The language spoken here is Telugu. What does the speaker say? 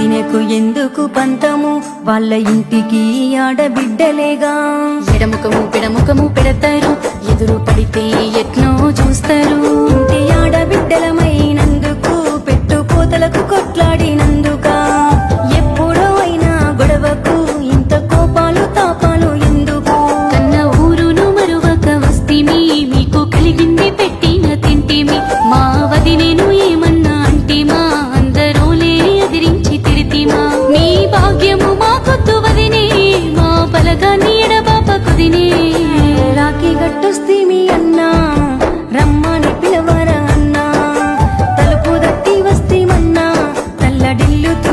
వదినకు ఎందుకు పంతము వాళ్ళ ఇంటికి ఆడబిడ్డలేగా ఎడముఖము పెడముఖము పెడతారు ఎదురు పడితే ఎట్నో చూస్తారు ఇంటి ఆడబిడ్డలమైనందుకు పెట్టుపోతలకు కొట్లాడినందుకా ఎప్పుడో అయినా గొడవకు ఇంత కోపాలు తాపాలు ఎందుకు కన్న ఊరును మరువక వస్తిమి మీకు కలిగింది పెట్టిన తింటిమి మా వదినేను ఏమన్నా అంటిమా అందరూలే ఎదిరించి తిరితిమా మీ భాగ్యము మా కొద్దు వదినే మా బలగాన్ని ఎడబాప కుదినే రాఖీ గట్టొస్తీమి అన్నా రమ్మని పిలవరా అన్నా తలుపు దట్టి వస్తీమన్నా తల్లడిల్లుతూ